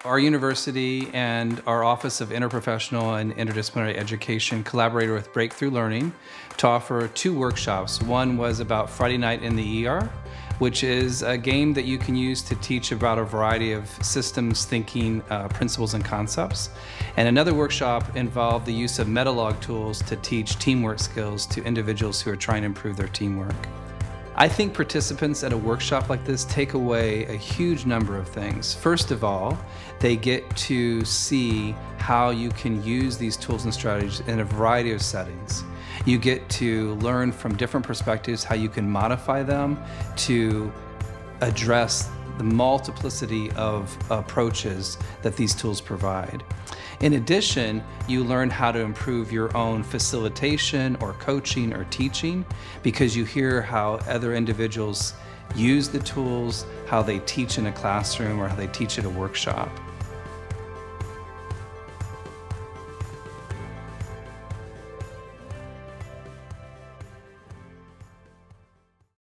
Our university and our Office of Interprofessional and Interdisciplinary Education collaborated with Breakthrough Learning to offer 2 workshops. One was about Friday Night in the ER, which is a game that you can use to teach about a variety of systems thinking principles and concepts. And another workshop involved the use of METALOG tools to teach teamwork skills to individuals who are trying to improve their teamwork. I think participants at a workshop like this take away a huge number of things. First of all, they get to see how you can use these tools and strategies in a variety of settings. You get to learn from different perspectives how you can modify them to address the multiplicity of approaches that these tools provide. In addition, you learn how to improve your own facilitation or coaching or teaching because you hear how other individuals use the tools, how they teach in a classroom or how they teach at a workshop.